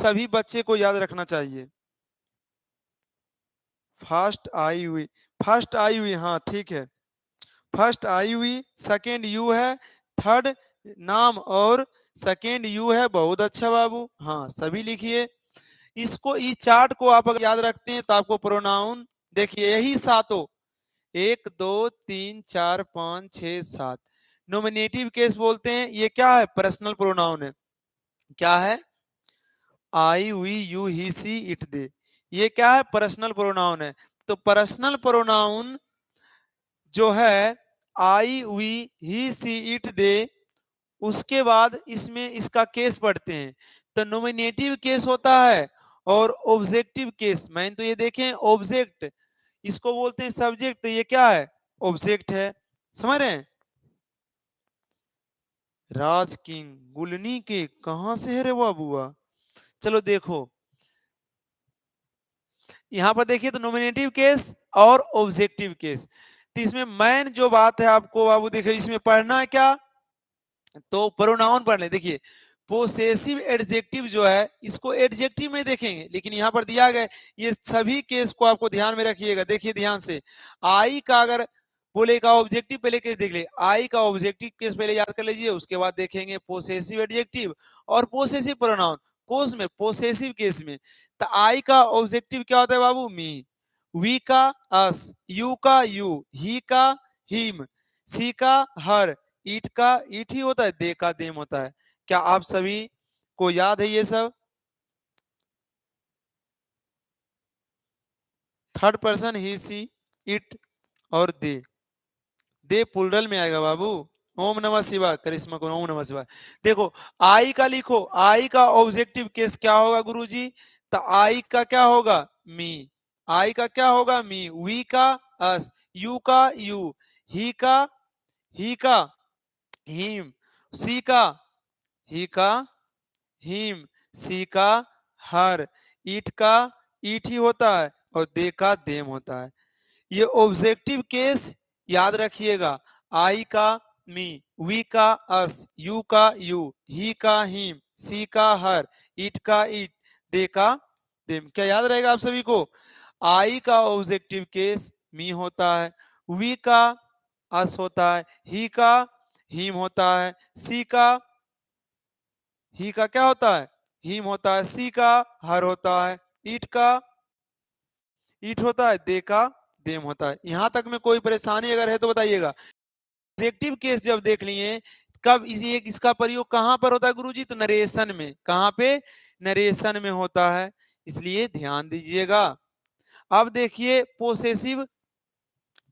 सभी बच्चे को याद रखना चाहिए। फर्स्ट आई हुई, फर्स्ट आई हुई, हाँ ठीक है, फर्स्ट आई हुई, सेकेंड यू है, थर्ड नाम और सेकेंड यू है। बहुत अच्छा बाबू, हाँ सभी लिखिए। इसको इस चार्ट को आप अगर याद रखते हैं तो आपको प्रोनाउन देखिए यही सातों, 1 2 3 4 5 6 7 नॉमिनेटिव केस बोलते हैं। ये क्या है? पर्सनल प्रोनाउन है। क्या है? I we you he she it they, ये क्या है? पर्सनल प्रोनाउन है। तो पर्सनल प्रोनाउन जो है I we he she it दे, उसके बाद इसमें इसका केस पढ़ते हैं। तो नॉमिनेटिव केस होता है और ऑब्जेक्टिव केस। मैंने तो ये देखें ऑब्जेक्ट, इसको बोलते हैं सब्जेक्ट, तो ये क्या है? ऑब्जेक्ट है। समझ रहे हैं? राज किंग गुलनी के कहां से है रे बाबुआ? चलो देखो यहां पर देखिए, तो नॉमिनेटिव केस और ऑब्जेक्टिव केस। तो इसमें मेन जो बात है आपको बाबू देखिए, इसमें पढ़ना है क्या? तो प्रोनाउन पढ़ ले। देखिए पोसेसिव एडजेक्टिव जो है इसको एडजेक्टिव में देखेंगे, लेकिन यहाँ पर दिया गया ये सभी केस को आपको ध्यान में रखिएगा। देखिए ध्यान से, आई का अगर बोलेगा ऑब्जेक्टिव, पहले केस देख ले, आई का ऑब्जेक्टिव केस पहले याद कर लीजिए, उसके बाद देखेंगे पोसेसिव एडजेक्टिव और पोसेसिव प्रोनाउन। कोस में पोसेसिव केस में तो आई का ऑब्जेक्टिव क्या होता है बाबू? मी, वी का अस, यू का यू, ही का हिम, सी का हर, ईट का ईट ही होता है, दे का देम होता है। क्या आप सभी को याद है ये सब? Third person he she it और दे प्लुरल में आएगा बाबू। ओम नमः शिवाय, करिश्मा को ओम नमः शिवाय। देखो आई का लिखो, आई का ऑब्जेक्टिव केस क्या होगा गुरुजी? तो आई का क्या होगा? मी, आई का क्या होगा? मी, वी का अस, यू का यू, ही का हिम, सी का हिम, सी का हर, ईट का ईट ही होता है और दे का देम होता है। ये ऑब्जेक्टिव केस याद रखिएगा। आई का मी, वी का अस, यू का यू, ही का हिम, सी का हर, ईट का ईट, दे का देम। क्या याद रहेगा आप सभी को? आई का ऑब्जेक्टिव केस मी होता है, वी का अस होता है, ही का हिम होता है, सी का ही का क्या होता है? हिम होता है, सी का हर होता है, ईट का ईट होता है, दे का देम होता है। यहां तक में कोई परेशानी अगर है तो बताइएगा। ऑब्जेक्टिव केस जब देख लिए, कब इसका प्रयोग कहां पर होता है गुरुजी? तो नरेशन में। कहां पे? नरेशन में होता है, इसलिए ध्यान दीजिएगा। अब देखिए पोसेसिव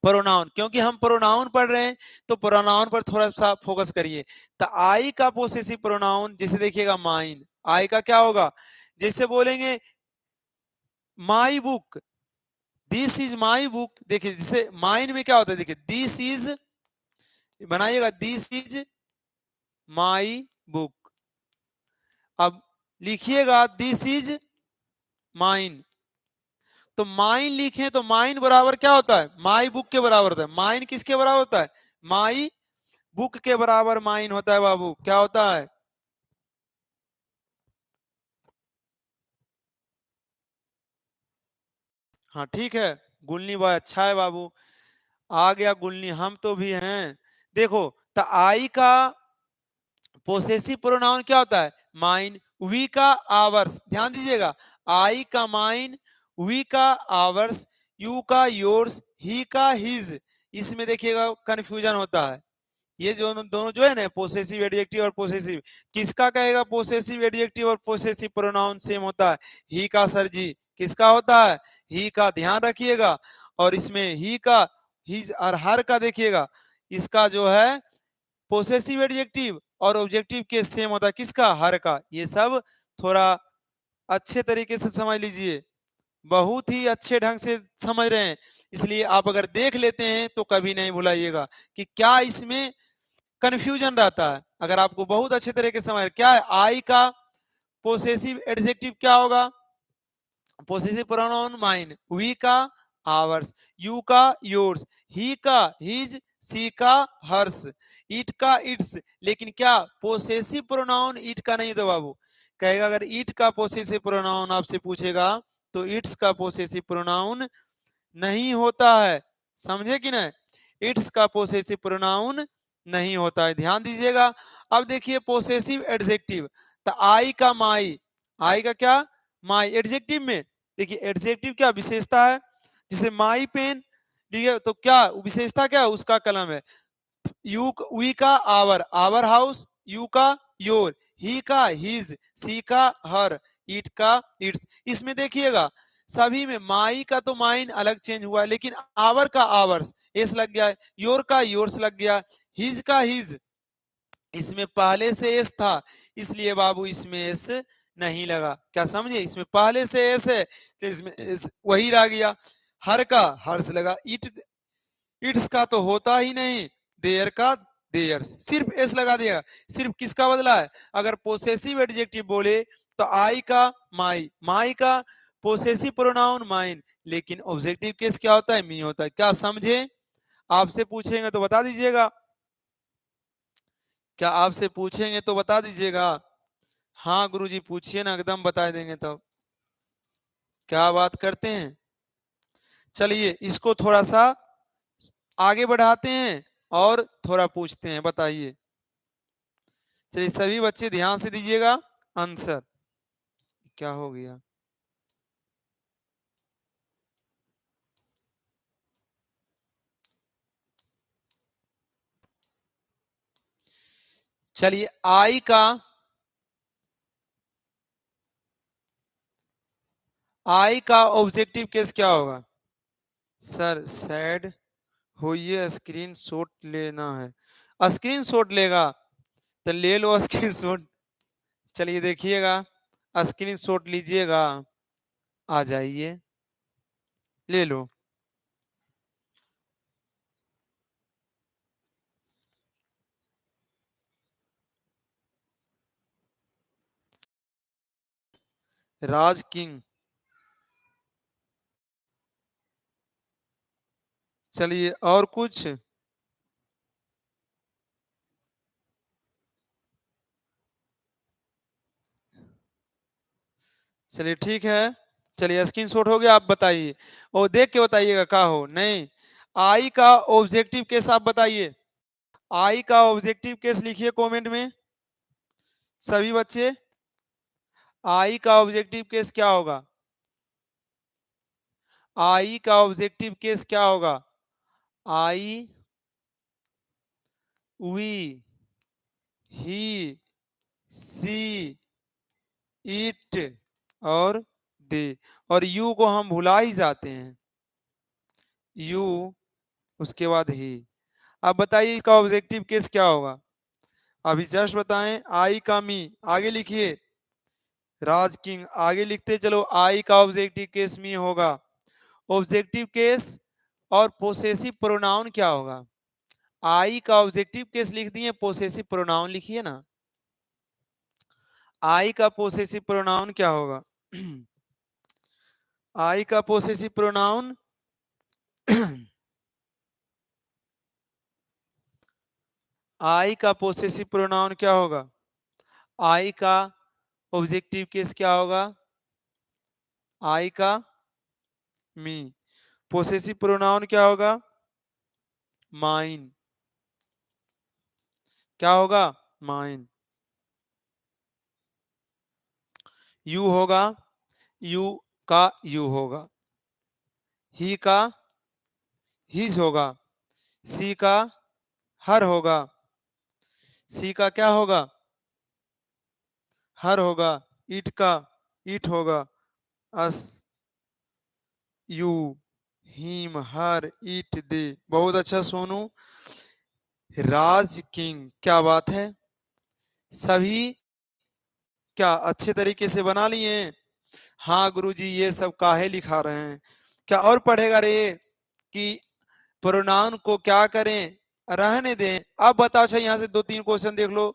प्रोनाउन, क्योंकि हम प्रोनाउन पढ़ रहे हैं तो प्रोनाउन पर थोड़ा सा फोकस करिए। तो आई का पोसेसिव प्रोनाउन जैसे देखिएगा माइन, आई का क्या होगा? जैसे बोलेंगे my book, this is my book. देखिए जैसे माइन में क्या होता है, देखिए दिस इज, बनाइएगा दिस इज माई बुक। अब लिखिएगा दिस इज माइन। तो माइन लिखें तो माइन बराबर क्या होता है? माई बुक के बराबर होता है। माइन किसके बराबर होता है? माई बुक के बराबर माइन होता है बाबू। क्या होता है? हाँ ठीक है, गुलनी भाई अच्छा है बाबू, आ गया गुलनी, हम तो भी हैं। देखो तो आई का पोसेसिव प्रोनाउन क्या होता है? माइन, वी का आवर्स, ध्यान दीजिएगा, आई का माइन, वी का आवर्स, यू का योर्स, ही का हिज। इसमें देखिएगा कंफ्यूजन होता है। ये जो दोनों जो है ना पोसेसिव एडजेक्टिव और पोसेसिव, किसका कहेगा पोसेसिव एडजेक्टिव और पोसेसिव प्रोनाउन सेम होता है? ही का सर जी। किसका होता है? ही का, ध्यान रखिएगा। और इसमें ही का, हिज और हर का देखिएगा, इसका जो है पोसेसिव एडजेक्टिव और ऑब्जेक्टिव के सेम होता है। किसका? हर का। ये सब थोड़ा अच्छे तरीके से समझ लीजिए, बहुत ही अच्छे ढंग से समझ रहे हैं, इसलिए आप अगर देख लेते हैं तो कभी नहीं भुलाइएगा कि क्या इसमें कंफ्यूजन रहता है। अगर आपको बहुत अच्छे तरीके से समझ, क्या है आई का पोसेसिव एडजेक्टिव क्या होगा? पोसेसिव प्रोनाउन माइन, वी का आवर्स, यू का योर्स, ही का हिज, सी का हर्स, इट का इट्स। लेकिन क्या पोसेसिव प्रोनाउन इट का नहीं दो बाबू, कहेगा अगर इट का पोसेसिव प्रोनाउन आपसे पूछेगा तो इट्स का पोसेसिव प्रोनाउन नहीं होता है, समझे कि नहीं, इट्स का पोसेसिव प्रोनाउन नहीं होता है, ध्यान दीजिएगा। अब देखिए पोसेसिव एडजेक्टिव, तो आई का माई, आई का क्या, माई, एडजेक्टिव में देखिए एडजेक्टिव क्या विशेषता है, जैसे माई पेन, ठीक है, तो क्या विशेषता क्या है, उसका कलम है। यू वी का आवर, आवर हाउस, यू का योर, ही का हिज, सी का हर, इट का इट्स। इसमें देखिएगा सभी में माई का तो माइन अलग चेंज हुआ है, लेकिन आवर का आवर्स एस लग गया है, योर का योर्स लग गया, हिज का हिज, इसमें पहले से एस था, इसलिए बाबू इसमें एस नहीं लगा, क्या समझे, इसमें पहले से एस है तो इसमें एस वही रह गया। हर का हर्ष लगा, इट्स का तो होता ही नहीं, देयर का देयर्स, सिर्फ एस लगा दिया, सिर्फ किसका बदला है, अगर पोसेसिव एडजेक्टिव बोले तो आई का माई, माई का पोसेसिव प्रोनाउन माइन, लेकिन ऑब्जेक्टिव केस क्या होता है, मी होता है, क्या समझे। आपसे पूछेंगे तो बता दीजिएगा, क्या आपसे पूछेंगे तो बता दीजिएगा। हाँ गुरुजी पूछिए ना, एकदम बता देंगे तब, क्या बात करते हैं। चलिए इसको थोड़ा सा आगे बढ़ाते हैं और थोड़ा पूछते हैं, बताइए। चलिए सभी बच्चे ध्यान से दीजिएगा आंसर। क्या हो गया, चलिए आई का ऑब्जेक्टिव केस क्या होगा, सर सैड होइए स्क्रीन शॉट लेना है, स्क्रीन शॉट लेगा तो ले लो स्क्रीन शॉट। चलिए देखिएगा, स्क्रीन शॉट लीजिएगा, आ जाइए ले लो। राज किंग, चलिए और कुछ, चलिए ठीक है, चलिए स्क्रीन शॉट हो गया, आप बताइए और देख के बताइएगा का हो नहीं। आई का ऑब्जेक्टिव केस आप बताइए, आई का ऑब्जेक्टिव केस लिखिए कमेंट में सभी बच्चे, आई का ऑब्जेक्टिव केस क्या होगा, आई का ऑब्जेक्टिव केस क्या होगा, आई, वी, ही, सी, इट और दे, और यू को हम भुला ही जाते हैं, यू उसके बाद ही। अब बताइए इसका ऑब्जेक्टिव केस क्या होगा, अभी जस्ट बताएं। आई का मी, आगे लिखिए, राज किंग आगे लिखते चलो, आई का ऑब्जेक्टिव केस मी होगा, ऑब्जेक्टिव केस और पोसेसिव प्रोनाउन क्या होगा, आई का ऑब्जेक्टिव केस लिख दिए, पोसेसिव प्रोनाउन लिखिए ना, आई का पोसेसिव प्रोनाउन क्या होगा आई का पोसेसिव प्रोनाउन आई का पोसेसिव प्रोनाउन क्या होगा, आई का ऑब्जेक्टिव केस क्या होगा, आई का मी, पोसेसिव प्रोनाउन क्या होगा, माइन, क्या होगा, माइन, यू होगा, यू का यू होगा, ही का हिज होगा, सी का हर होगा, सी का क्या होगा, हर होगा, इट का इट होगा, अस, यू, हिम, हर, इट, दे। बहुत अच्छा सोनू, राज किंग, क्या बात है, सभी क्या अच्छे तरीके से बना लिए हैं। हाँ गुरुजी ये सब काहे लिखा रहे हैं, क्या और पढ़ेगा रे कि प्रोनाउन को क्या करें, रहने दें। अब बताओ, अच्छा यहाँ से दो तीन क्वेश्चन देख लो।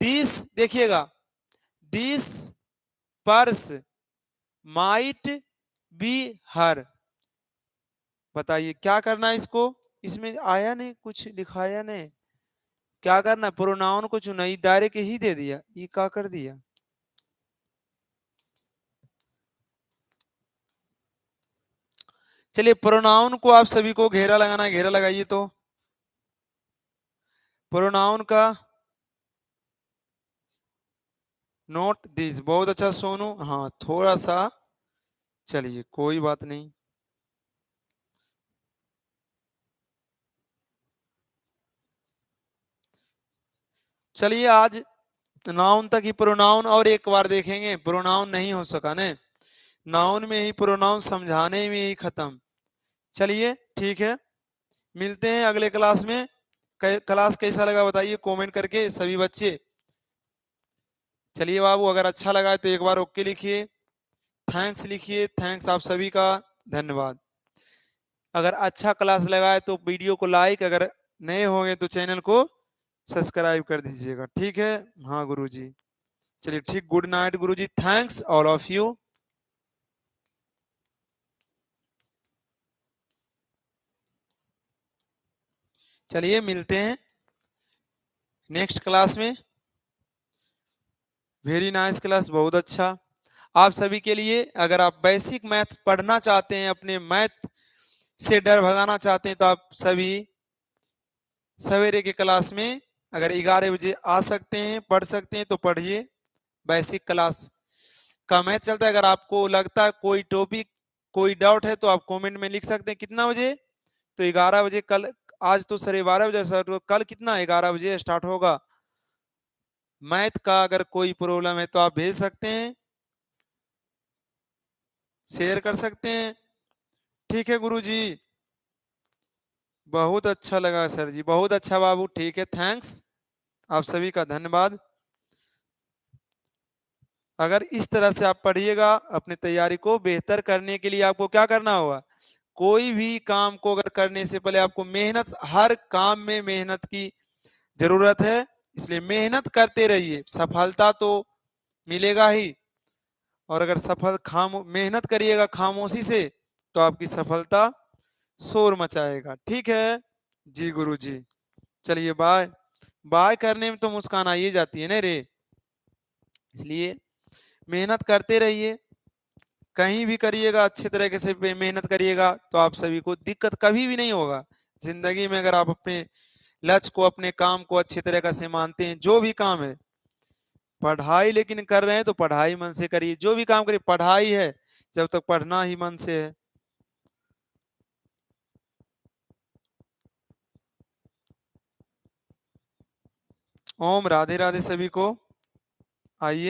दिस देखिएगा, दिस पर्स माइट बी हर, बताइए क्या करना है इसको, इसमें आया नहीं कुछ लिखाया नहीं, क्या करना, प्रोनाउन को चुना, डायरेक्ट ही दे दिया, ये क्या कर दिया, चलिए प्रोनाउन को आप सभी को घेरा लगाना है, घेरा लगाइए। तो प्रोनाउन का नोट दिस, बहुत अच्छा सोनू, हाँ थोड़ा सा, चलिए कोई बात नहीं। चलिए आज नाउन तक ही प्रोनाउन और एक बार देखेंगे, प्रोनाउन नहीं हो सका ने, नाउन में ही प्रोनाउन समझाने में ही खत्म। चलिए ठीक है, मिलते हैं अगले क्लास में। क्लास कैसा लगा बताइए कमेंट करके सभी बच्चे। चलिए बाबू, अगर अच्छा लगा है तो एक बार ओके लिखिए, थैंक्स लिखिए, थैंक्स आप सभी का, धन्यवाद। अगर अच्छा क्लास लगा है तो वीडियो को लाइक, अगर नए होंगे तो चैनल को सब्सक्राइब कर दीजिएगा, ठीक है। हाँ गुरुजी, चलिए ठीक, good night Guruji, thanks all of you. चलिए मिलते हैं नेक्स्ट क्लास में। वेरी नाइस क्लास, बहुत अच्छा। आप सभी के लिए, अगर आप बेसिक मैथ पढ़ना चाहते हैं, अपने मैथ से डर भगाना चाहते हैं, तो आप सभी सवेरे के क्लास में अगर 11 बजे आ सकते हैं, पढ़ सकते हैं तो पढ़िए। बेसिक क्लास का मैथ चलता है। अगर आपको लगता है कोई टॉपिक, कोई डाउट है तो आप कमेंट में लिख सकते हैं। कितना बजे? तो 11 बजे कल, आज तो 12:30 बजे स्टार्ट हुआ, कल कितना 11 बजे स्टार्ट होगा मैथ का। अगर कोई प्रॉब्लम है तो आप भेज सकते हैं, शेयर कर सकते हैं, ठीक है गुरुजी। बहुत अच्छा लगा सर जी, बहुत अच्छा बाबू, ठीक है, थैंक्स आप सभी का, धन्यवाद। अगर इस तरह से आप पढ़िएगा, अपनी तैयारी को बेहतर करने के लिए आपको क्या करना होगा, कोई भी काम को अगर करने से पहले आपको मेहनत, हर काम में मेहनत की जरूरत है, इसलिए मेहनत करते रहिए, सफलता तो मिलेगा ही। और अगर सफल खाम मेहनत करिएगा खामोशी से तो आपकी सफलता शोर मचाएगा, ठीक है जी गुरु जी। चलिए बाय। बाय करने में तो मुस्कान आ ही जाती है ना रे, इसलिए मेहनत करते रहिए, कहीं भी करिएगा अच्छे तरीके से मेहनत करिएगा तो आप सभी को दिक्कत कभी भी नहीं होगा जिंदगी में। अगर आप अपने लक्ष्य को, अपने काम को अच्छे तरीके से मानते हैं, जो भी काम है, पढ़ाई लेकिन कर रहे हैं तो पढ़ाई मन से करिए, जो भी काम करिए पढ़ाई है, जब तक पढ़ना ही मन से है। ओम राधे राधे सभी को, आइए।